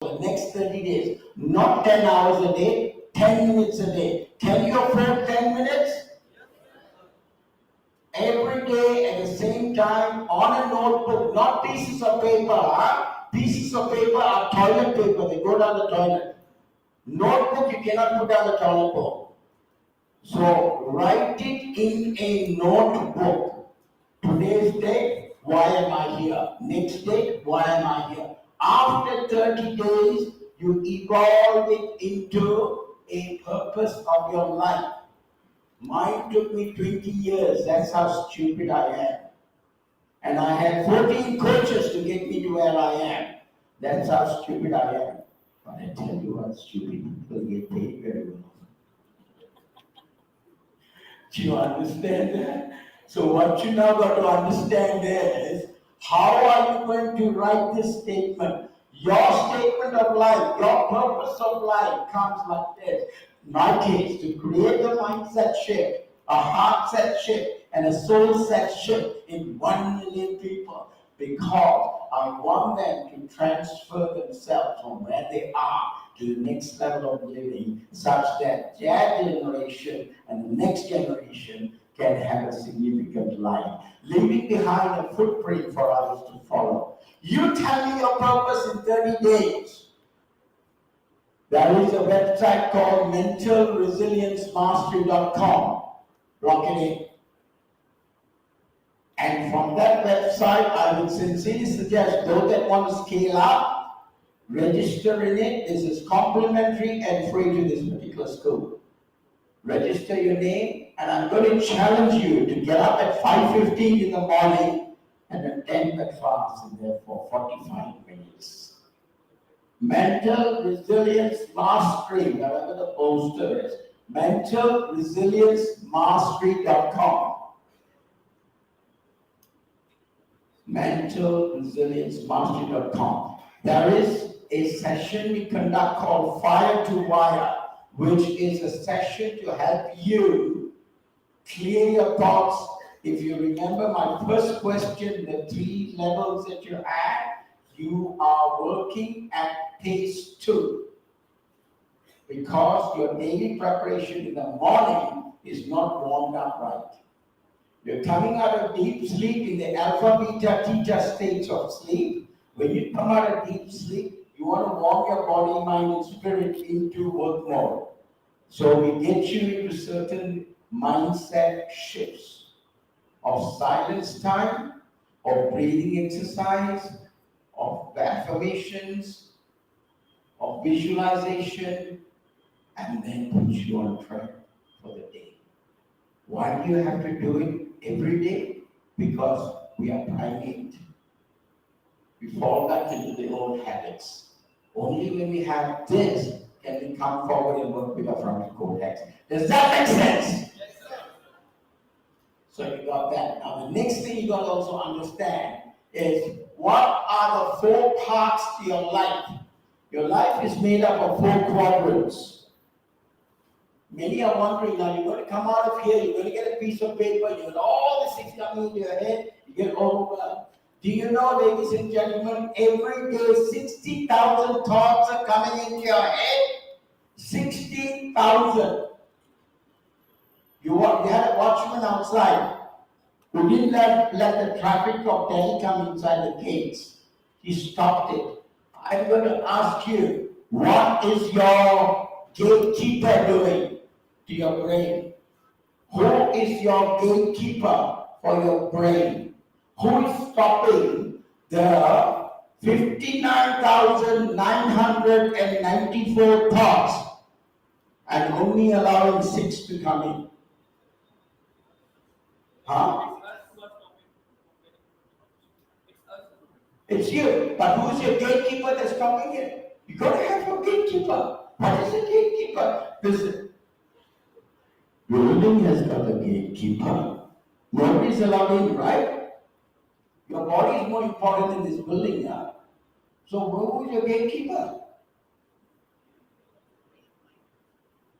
the next 30 days. Not 10 hours a day, 10 minutes a day. Can you afford 10 minutes? Every day at the same time on a notebook, not pieces of paper. Pieces of paper are toilet paper, they go down the toilet. Notebook, you cannot put down the toilet bowl. So write it in a notebook. Today's date, why am I here? Next date, why am I here? After 30 days, you evolve it into a purpose of your life. Mine took me 20 years. That's how stupid I am. And I had 14 coaches to get me to where I am. That's how stupid I am. But I tell you what, stupid people get paid very well. Do you understand that? So what you now got to understand is, how are you going to write this statement? Your statement of life, your purpose of life comes like this. My case, to create a mindset shift, a heart set shift, and a soul set shift in 1 million people, because I want them to transfer themselves from where they are to the next level of living, such that their generation and the next generation can have a significant life, leaving behind a footprint for others to follow. You tell me your purpose in 30 days. There is a website called mentalresiliencemastery.com. Rock it in. And from that website, I would sincerely suggest those that want to scale up, register in it. This is complimentary and free to this particular school. Register your name, and I'm going to challenge you to get up at 5:15 in the morning and attend that class in there for 45 minutes. Mental Resilience Mastery, whatever the poster is, mentalresiliencemastery.com. mentalresiliencemastery.com. There is a session we conduct called Fire to Wire, which is a session to help you clear your thoughts. If you remember my first question, the 3 levels that you had, you are working at pace 2, because your daily preparation in the morning is not warmed up right. You're coming out of deep sleep in the alpha, beta, theta states of sleep. When you come out of deep sleep, you want to warm your body, mind, and spirit into work mode. So we get you into certain mindset shifts of silence time, of breathing exercise, of affirmations, of visualization, and then put you on track for the day. Why do you have to do it every day? Because we are primate. We fall back into the old habits. Only when we have this can we come forward and work with our frontal cortex. Does that make sense? Yes, sir. So you got that. Now the next thing you got to also understand is, what are the 4 parts to your life? Your life is made up of 4 quadrants. Many are wondering, now you're going to come out of here, you're going to get a piece of paper, you got all the 6 coming into your head, you get overwhelmed. Do you know, ladies and gentlemen, every day 60,000 thoughts are coming into your head? 60,000. You had a watchman outside who didn't let the traffic of Delhi come inside the gates. He stopped it. I'm going to ask you, what is your gatekeeper doing to your brain? Who is your gatekeeper for your brain? Who is stopping the 59,994 thoughts and only allowing 6 to come in? Huh? It's you, but who's your gatekeeper that's stopping it? You got to have your gatekeeper. What is a gatekeeper? This building has got a gatekeeper. Nobody's allowed in, right? Your body is more important than this building now. So who is your gatekeeper?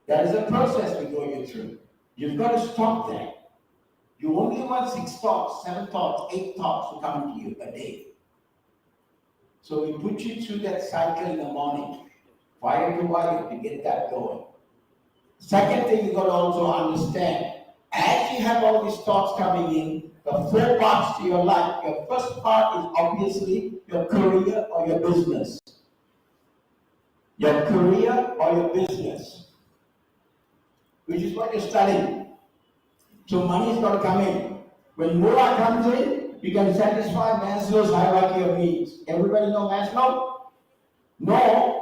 That is a process we go you through. You've got to stop that. You only want 6 thoughts, 7 thoughts, 8 thoughts to come to you a day. So we put you through that cycle in the morning, wire to wire, to get that going. Second thing you got to also understand, as you have all these thoughts coming in, the four parts to your life. Your first part is obviously your career or your business. Your career or your business, which is what you're studying. So money's got to come in. When moolah comes in, you can satisfy Maslow's hierarchy of needs. Everybody know Maslow? No.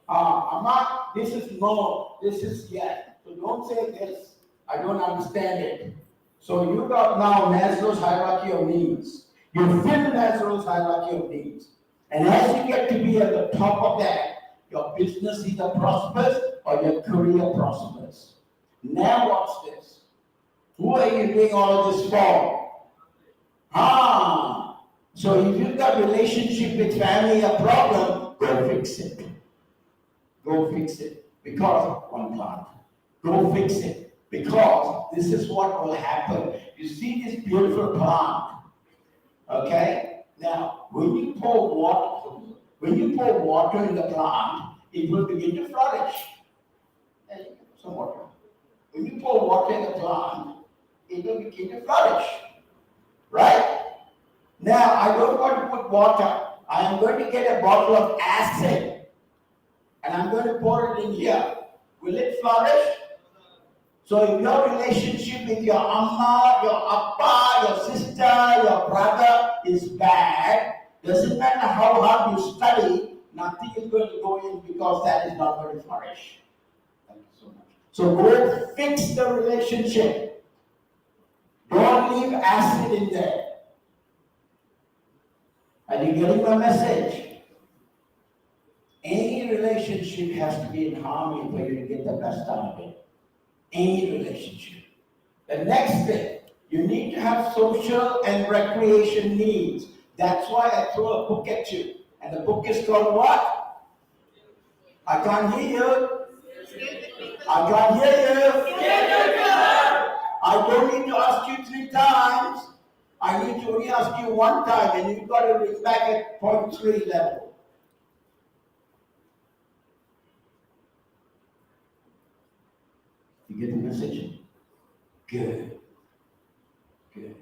I'm not, this is no, this is yes. So don't say this, I don't understand it. So you got now Maslow's hierarchy of needs. You fit Maslow's hierarchy of needs. And as you get to be at the top of that, your business either prospers or your career prospers. Now watch this. Who are you doing all of this for? So if you've got relationship with family a problem, go fix it. Go fix it. Because one plant. Go fix it. Because this is what will happen. You see this beautiful plant. Okay? Now, when you pour water in the plant, it will begin to flourish. Some water. When you pour water in the plant, it will begin to flourish. Right? Now, I don't want to put water. I am going to get a bottle of acid and I'm going to pour it in here. Will it flourish? So if your relationship with your amma, your appa, your sister, your brother is bad, doesn't matter how hard you study, nothing is going to go in because that is not going to flourish. Thank you so much. So go fix the relationship. Don't leave acid in there. Are you getting my message? Any relationship has to be in harmony for you to get the best out of it. Any relationship. The next thing, you need to have social and recreation needs. That's why I throw a book at you. And the book is called what? I can't hear you. I can't hear you. I don't need to ask you 3 times. I need to only ask you 1 time, and you've got to read back at 0.3 level. You get the message? Good. Good.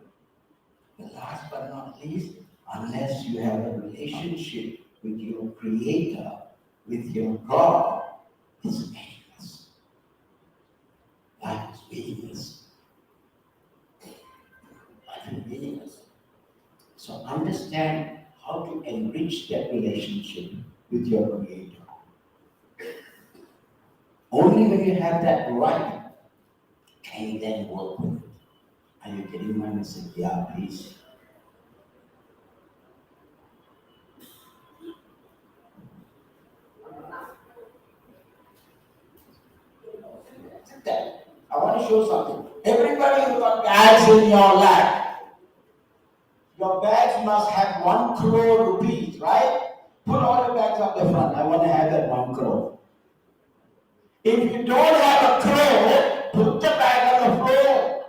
The last but not least, unless you have a relationship with your Creator, with your God, it's meaningless. Life is meaningless. Life is meaningless. So understand how to enrich that relationship with your Creator. Only when you have that right can you then work with it. Are you getting my message? Yeah, please. I want to show something. Everybody who got bags in your lap, your bags must have 1 crore rupees, right? Put all your bags up the front. I want to have that 1 crore. If you don't have a crore, put the bag on the floor.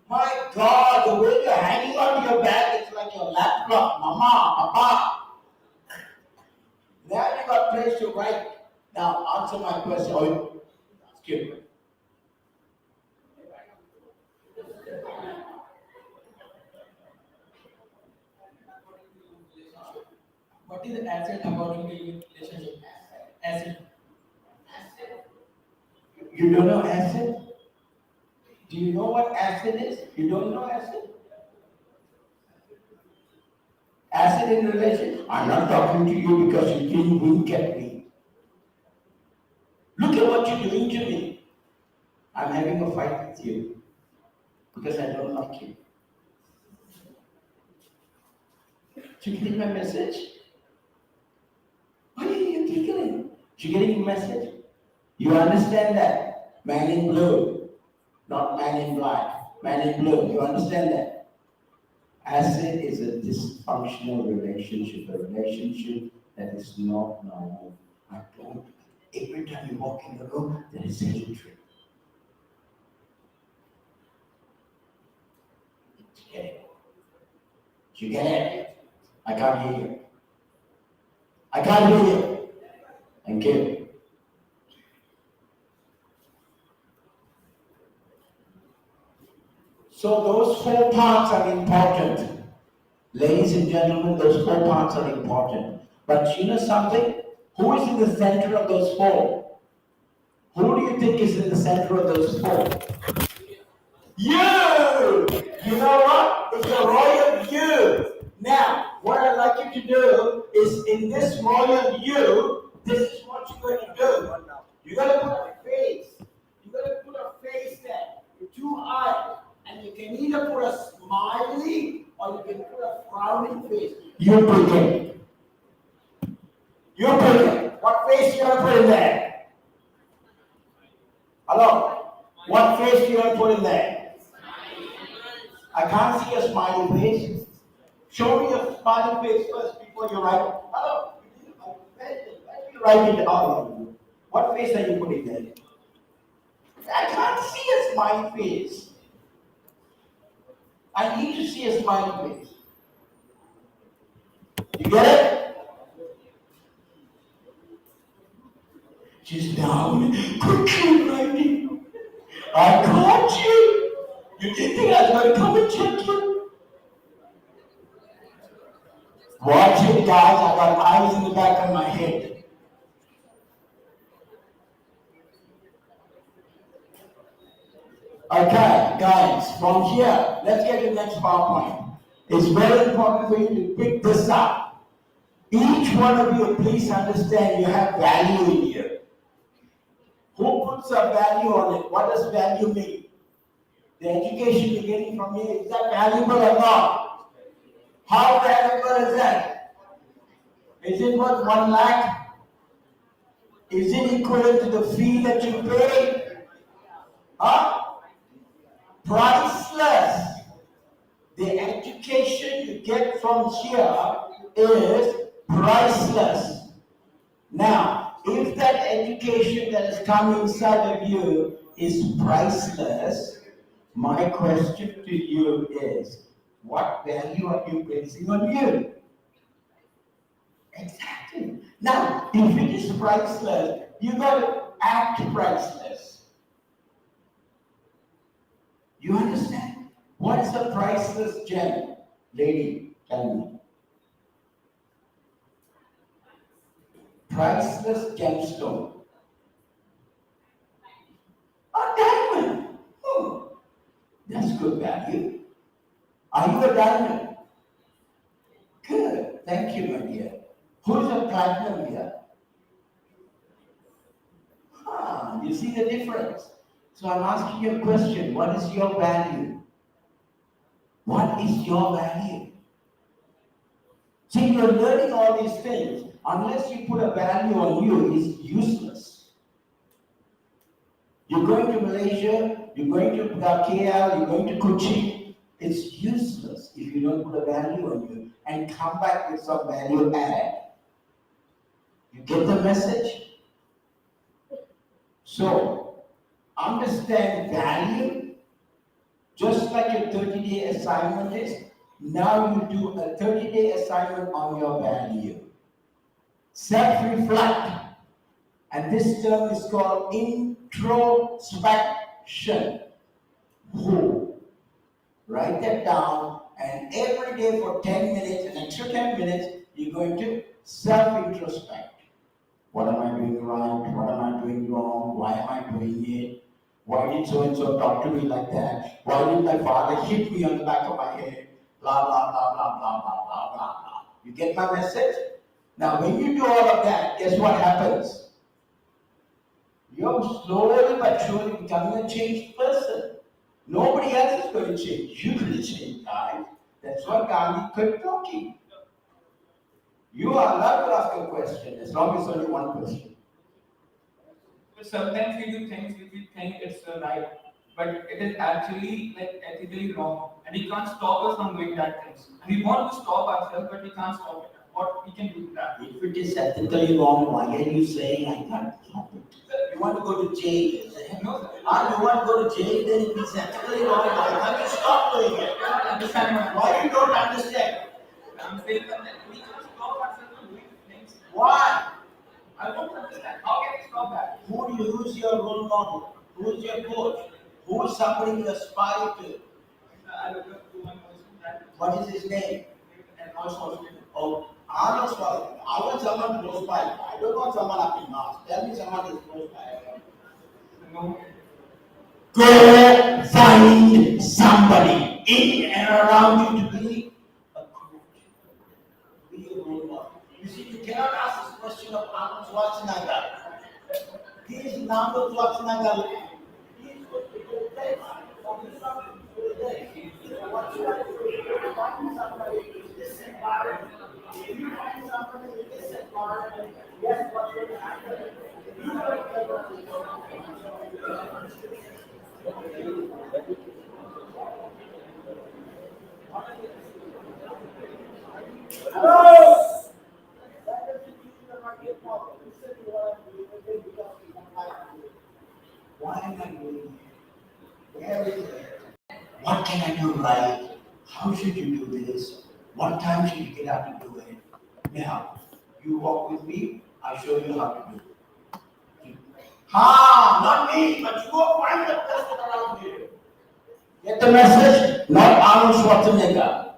My God, the way you're hanging on to your bag, it's like your laptop, mama, papa. Now you got place to write. Now answer my question. Oh, excuse me. What is acid according to your relationship? Acid. You don't know acid? Do you know what acid is? You don't know acid? Acid in relation? I'm not talking to you because you didn't wink at me. Look at what you're doing to me. I'm having a fight with you because I don't like you. Do you get my message? Why are you giggling? Do you getting the message? You understand that? Man in blue, not man in black. Man in blue, you understand that? Acid is a dysfunctional relationship, a relationship that is not normal. I don't. Every time you walk in the room, there is hatred. Do you get it? I can't hear you. I can't hear you. Thank you. So those 4 parts are important. Ladies and gentlemen, those 4 parts are important. But you know something? Who is in the center of those 4? Who do you think is in the center of those 4? You! You know what? It's a royal you. Now, what I'd like you to do is in this royal you, this is what you're going to do. You're going to put a face. You're going to put a face there with 2 eyes. And you can either put a smiley or you can put a frowning face. You pick it. You pick it. What face you going to put in there? Hello? What face you going to put in there? I can't see a smiley face. Show me a smiley face first before you write. Hello? Let me write it out. What face are you putting there? I can't see a smiley face. I need to see a smiley face. You get it? She's down. Quickly writing. I caught you. You didn't think I was going to come and check you? Watch it, guys. I got eyes in the back of my head. Okay, guys, from here, let's get to the next PowerPoint. It's very important for you to pick this up. Each one of you, please understand you have value in here. Who puts a value on it? What does value mean? The education you're getting from here, is that valuable or not? How valuable is that? Is it worth 1 lakh? Is it equivalent to the fee that you pay? Huh? Priceless. The education you get from here is priceless. Now, if that education that has come inside of you is priceless, my question to you is, what value are you placing on you? Exactly. Now, if it is priceless, you got to act priceless. You understand? What is a priceless gem? Lady, tell me. Priceless gemstone. A diamond. Oh, that's good value. Are you a diamond? Good. Thank you, my dear. Who's a platinum here? You see the difference? So I'm asking you a question. What is your value? What is your value? See, you're learning all these things. Unless you put a value on you, it's useless. You're going to Malaysia, you're going to KL, you're going to Kochi. It's useless if you don't put a value on you and come back with some value add. You get the message? So, understand value, just like your 30-day assignment is. Now you do a 30-day assignment on your value. Self-reflect. And this term is called introspection. Who? Write that down, and every day for 10 minutes, an extra 10 minutes, you're going to self-introspect. What am I doing right? What am I doing wrong? Why am I doing it? Why did so-and-so talk to me like that? Why did my father hit me on the back of my head? Blah, blah, blah, blah, blah, blah, blah, blah, blah. You get my message? Now, when you do all of that, guess what happens? You're slowly but surely becoming a changed person. Nobody else is going to change. You're going to change, guys. That's why Gandhi kept talking. You are allowed to ask a question as long as only one question. But sometimes we do things which we think it's right, but it is actually like ethically wrong, and we can't stop us from doing that things. And we want to stop ourselves, but we can't stop it. What we can do with that? If it is ethically wrong, why are you saying I can't stop it? You want to go to jail? No, sir. You want to go to jail, then if it's ethically wrong, why can't you stop doing it? I don't understand Why you don't understand? I'm saying that we can't stop ourselves from doing things Why? I don't understand. How can we stop that? Who's your role model? Who's your coach? Who's somebody you aspire to? I look up to one person that What is his name? and also Oh, Arnold Schwarzenegger. I want someone close by. I don't want someone up in Mars. Tell me someone is close by. no. Go find somebody in and around you to be a coach. Be a role model. You see, you cannot ask this question of Arnold Schwarzenegger. He is Arnold Schwarzenegger. He is going to go there. Or he's not going to go there. What you have to do is find somebody in this environment. If you find somebody in this environment, guess what's going to happen? You are going to Hello! Why am I doing it? Where is it? What can I do right? How should you do this? What time should you get up to do it? Now, you walk with me, I'll show you how to do it. Not me, but you go find the person around here. Get the message? Not Arnold Schwarzenegger.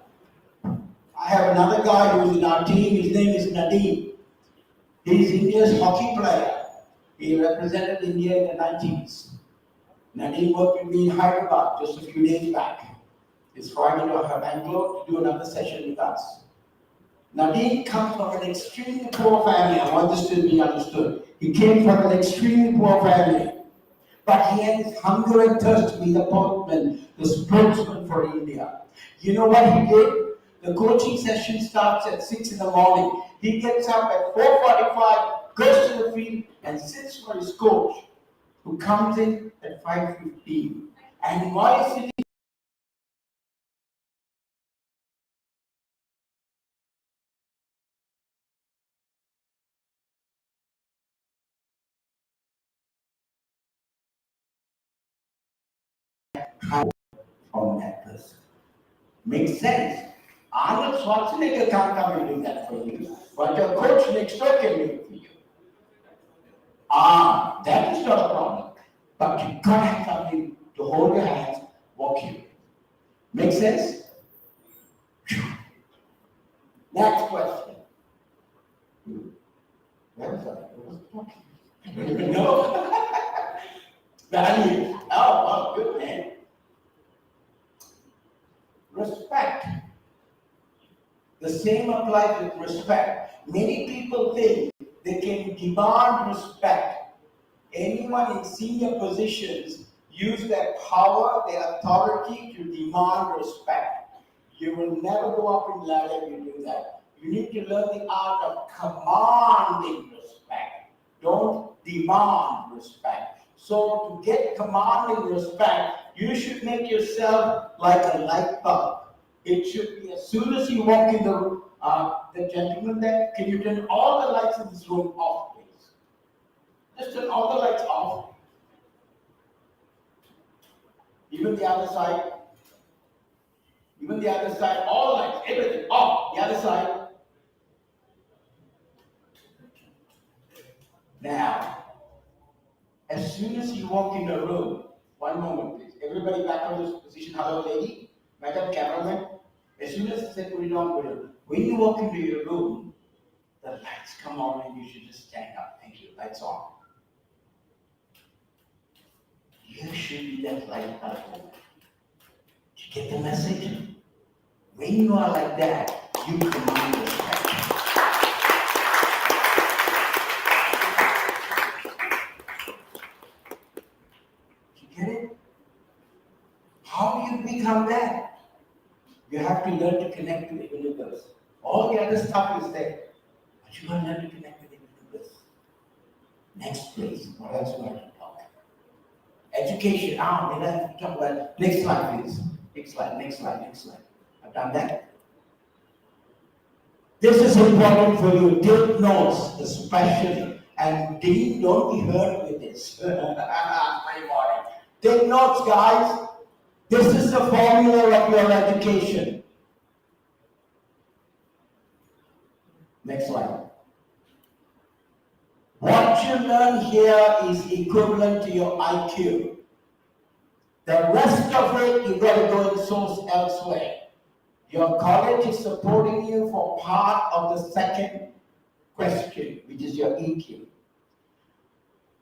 I have another guy who's in our team, his name is Nadeem. He's India's hockey player. He represented India in the 90s. Nadeem worked with me in Hyderabad just a few days back. He's flying to Bangalore to do another session with us. Nadeem comes from an extremely poor family. I want this to be understood. He came from an extremely poor family. But he had this hunger and thirst to be the sportsman, the spokesman for India. You know what he did? The coaching session starts at 6 in the morning. He gets up at 4:45, goes to the field, and sits for his coach, who comes in at 5:15. And while sitting from that person. Makes sense. Arnold Schwarzenegger can't come and do that for you, but your coach next door can do it for you. That is not a problem. But you gotta have something to hold your hands, walk you. Make sense? Next question. Where was I? Who was talking? No. Value. Oh, good man. Respect. The same applies with respect. Many people think they can demand respect. Anyone in senior positions use their power, their authority to demand respect. You will never go up in ladder if you do that. You need to learn the art of commanding respect. Don't demand respect. So to get commanding respect, you should make yourself like a light bulb. It should be as soon as you walk in the room, the gentleman there, can you turn all the lights in this room off, please? Just turn all the lights off. Even the other side. Even the other side, all lights, everything off. The other side. Now, as soon as you walk in the room, one moment please. Everybody back on this position. Hello, lady. Madam cameraman. As soon as I said put it on, put it on. When you walk into your room, the lights come on and you should just stand up. Thank you. Lights on. You should be that light bulb. Did you get the message? When you are like that, you command respect. Did you get it? How do you become that? You have to learn to connect with the universe. All the other stuff is there. But you gotta learn to connect with the universe. Next place, what else do I have to talk? Education. Then I have to talk about next slide, please. Next slide. I've done that. This is important for you. Take notes, especially. And don't be hurt with this. Very important. Take notes, guys. This is the formula of your education. Next slide. What you learn here is equivalent to your IQ. The rest of it, you got to go and source elsewhere. Your college is supporting you for part of the second question, which is your EQ.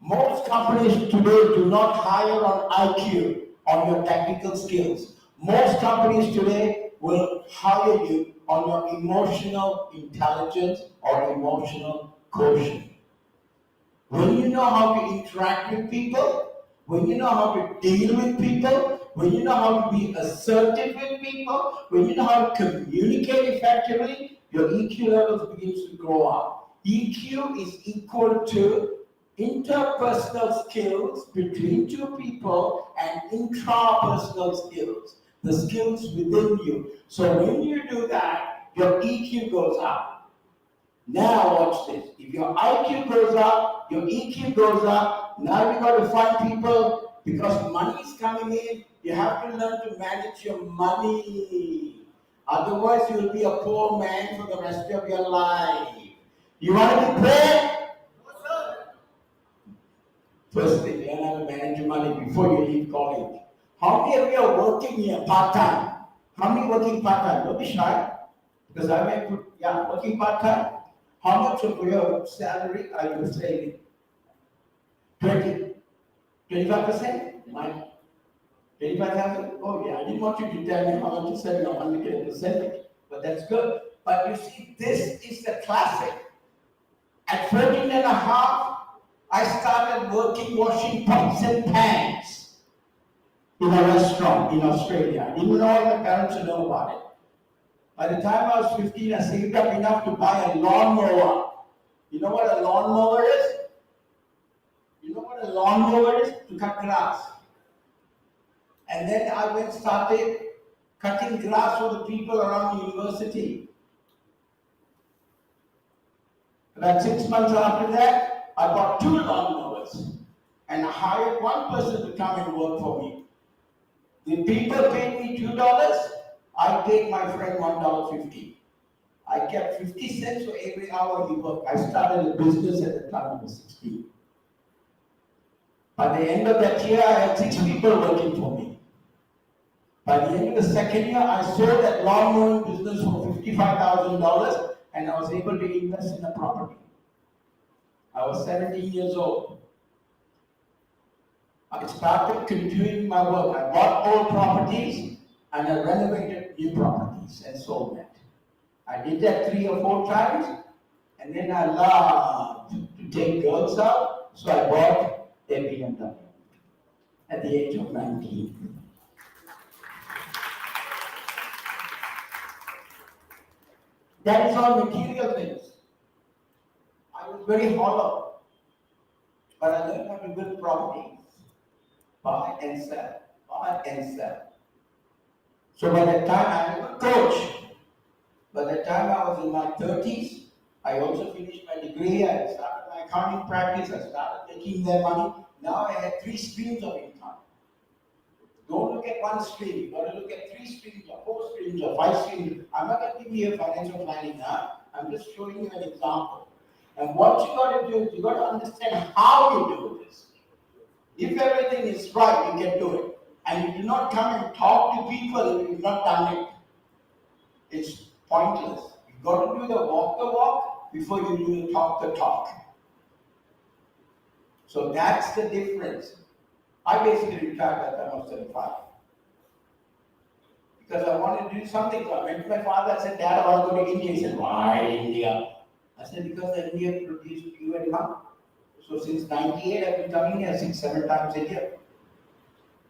Most companies today do not hire on IQ, on your technical skills. Most companies today will hire you on your emotional intelligence or emotional quotient. When you know how to interact with people, when you know how to deal with people, when you know how to be assertive with people, when you know how to communicate effectively, your EQ levels begins to grow up. EQ is equal to interpersonal skills between two people and intrapersonal skills, the skills within you. So when you do that, your EQ goes up. Now watch this. If your IQ goes up, your EQ goes up. Now you got to find people, because money is coming in. You have to learn to manage your money. Otherwise, you will be a poor man for the rest of your life. You want to be poor? First thing, learn how to manage your money before you leave college. How many of you are working here part-time? How many working part-time? Don't be shy. Because I may put, working part-time. How much of your salary are you saving? 20? 25%? Mine? 25,000? Oh yeah, I didn't want you to tell me how much you saving. I want to get a percentage. But that's good. But you see, this is the classic. At 14 and a half, I started working washing pots and pans in a restaurant in Australia. I didn't know my parents would know about it. By the time I was 15, I saved up enough to buy a lawnmower. You know what a lawnmower is? You know what a lawnmower is? To cut grass. And then I started cutting grass for the people around the university. About 6 months after that, I bought 2 lawnmowers and I hired one person to come and work for me. The people paid me $2. I paid my friend $1.50. I kept 50 cents for every hour he worked. I started a business at the time I was 16. By the end of that year, I had 6 people working for me. By the end of the second year, I sold that lawn mowing business for $55,000 and I was able to invest in a property. I was 17 years old. I started continuing my work. I bought old properties and I renovated new properties and sold that. I did that 3 or 4 times, and then I loved to take girls out, so I bought a BMW at the age of 19. That is all material things. I was very hollow, but I learned how to build properties, buy and sell, buy and sell. So by the time I was a coach, by the time I was in my 30s, I also finished my degree, I started my accounting practice, I started making their money. Now I had 3 streams of income. Don't look at one stream, you got to look at 3 streams or 4 streams or 5 streams. I'm not going to give you a financial planning now, I'm just showing you an example. And what you got to do is you got to understand how you do this. If everything is right, you can do it. And you do not come and talk to people if you've not done it. It's pointless. You've got to do the walk before you do the talk. So that's the difference. I basically retired at the time I was 35. Because I wanted to do something. So I went to my father, I said, Dad, I want to go to India. He said, why India? I said, because India produced you and mom. So since 98, I've been coming here 6-7 times a year.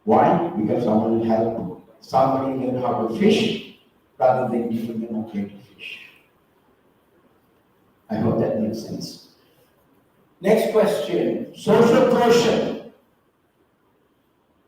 Why? Because I want to help somebody learn how to fish rather than giving them a plate of fish. I hope that makes sense. Next question. Social quotient.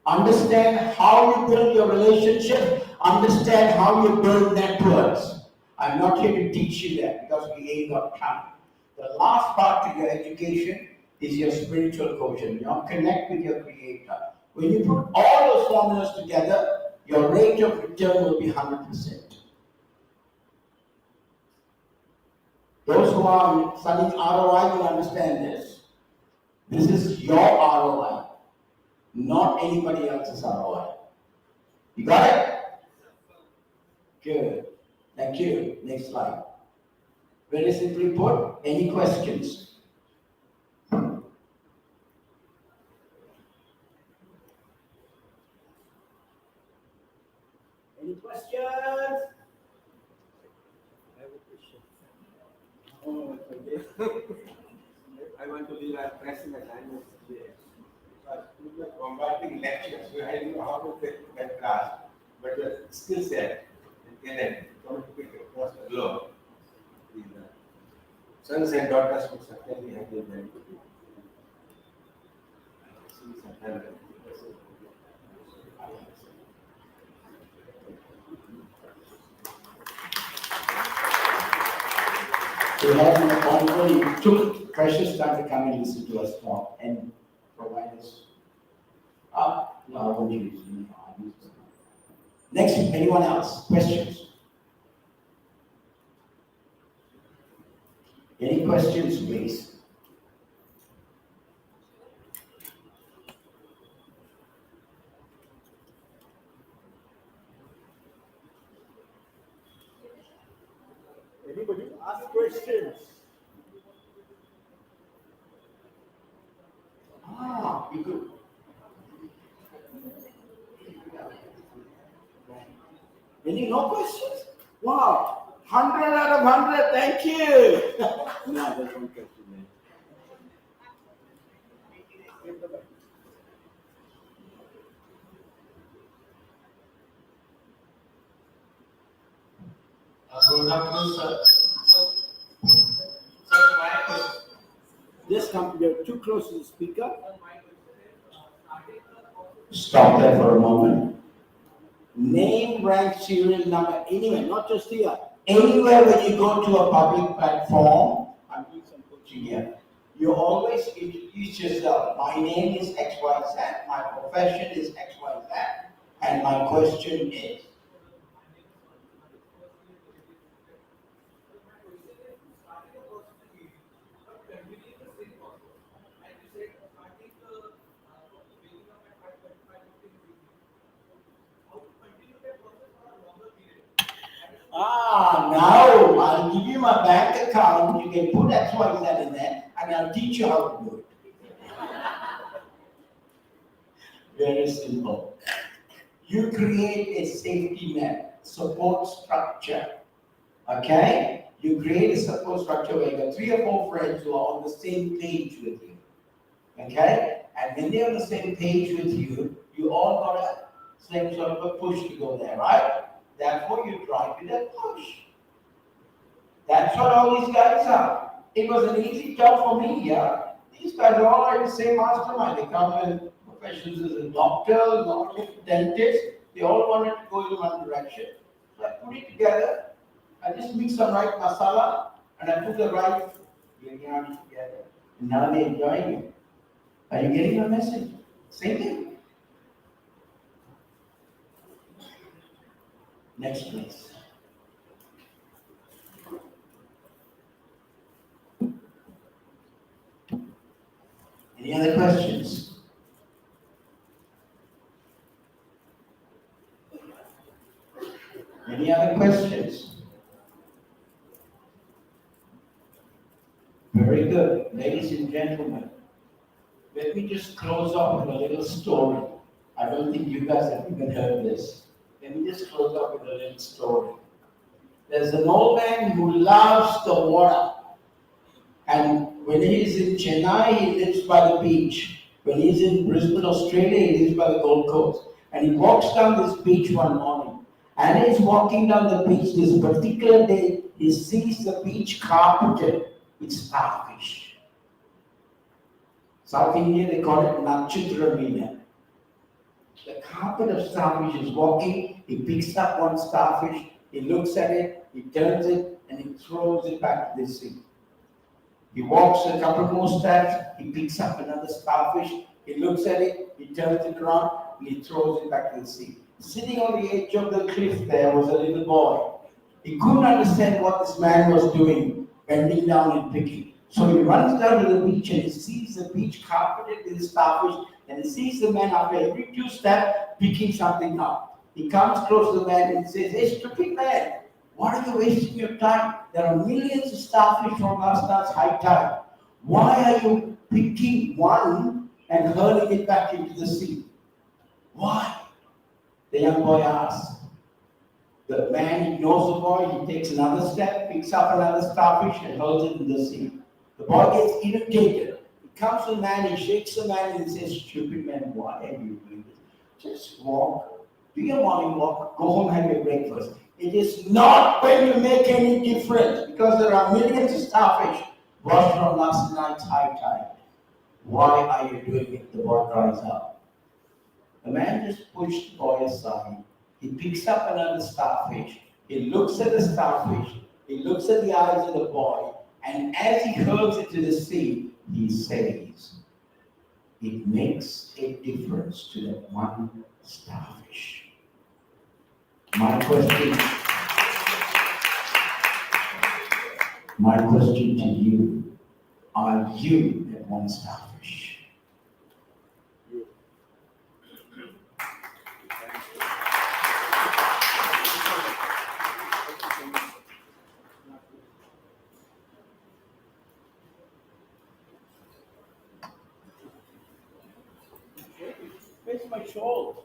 Understand how you build your relationship. Understand how you build networks. I'm not here to teach you that because we ain't got time. The last part to your education is your spiritual quotient. You connect with your Creator. When you put all those formulas together, your rate of return will be 100%. Those who are studying ROI will understand this. not anybody else's ROI. You got it? Good. Thank you. Next slide. Very simply put, any questions? Any questions? I have a question. Oh, okay. I want to leave a press in the time of today. But we were combating lectures, so I didn't know how to take that class. But the skill set and talent communicated across the globe. The sons and daughters would certainly have been very good. See some talent. We had already took precious time to come and listen to us talk and provide us. No, I won't use it. Next, anyone else? Questions? Any questions, please? Anybody ask questions? You could. Any no questions? Wow, 100 out of 100, thank you. No, there's one question. Good afternoon, sir. So my question. Just come, you're too close to the speaker. Stop there for a moment. Name, rank, serial number, anywhere, not just here. Anywhere when you go to a public platform, I'm doing some coaching here, you always introduce yourself. My name is XYZ, my profession is XYZ, and my question is. Now I'll give you my bank account. You can put XYZ in there, and I'll teach you how to do it. Very simple. You create a safety net, support structure. Okay? You create a support structure where you got 3 or 4 friends who are on the same page with you. Okay? And when they're on the same page with you, you all got a same sort of a push to go there, right? Therefore, you drive with a push. That's what all these guys are. It was an easy job for me here. These guys are all like the same mastermind. They come with professions as a doctor, lawyer, dentist. They all wanted to go in one direction. So I put it together. I just mix some right masala and I put the right biryani together. And now they're enjoying it. Are you getting my message? Same thing. Next, please. Any other questions? Any other questions? Very good. Ladies and gentlemen, let me just close off with a little story. I don't think you guys have even heard this. Let me just close off with a little story. There's an old man who loves the water. And when he's in Chennai, he lives by the beach. When he's in Brisbane, Australia, he lives by the Gold Coast. And he walks down this beach one morning. And he's walking down the beach this particular day, he sees the beach carpeted with starfish. South India, they call it Nachitra Meena. The carpet of starfish is walking, he picks up one starfish, he looks at it, he turns it, and he throws it back to the sea. He walks a couple more steps, he picks up another starfish, he looks at it, he turns it around, and he throws it back to the sea. Sitting on the edge of the cliff there was a little boy. He couldn't understand what this man was doing, bending down and picking. So he runs down to the beach and he sees the beach carpeted with starfish, and he sees the man after every 2 steps picking something up. He comes close to the man and says, "Hey, stupid man, why are you wasting your time? There are millions of starfish from last night's high tide. Why are you picking one and hurling it back into the sea? Why?" The young boy asks. The man ignores the boy, he takes another step, picks up another starfish and hurls it in the sea. The boy gets irritated. He comes to the man, he shakes the man and he says, "Stupid man, why are you doing this? Just walk, do your morning walk, go home, have your breakfast. It is not going to make any difference because there are millions of starfish washed from last night's high tide. Why are you doing it?" The boy cries out. The man just pushed the boy aside. He picks up another starfish. He looks at the starfish. He looks at the eyes of the boy. And as he hurls it to the sea, he says, "It makes a difference to that one starfish." My question to you, are you that one starfish? Where's my shawl?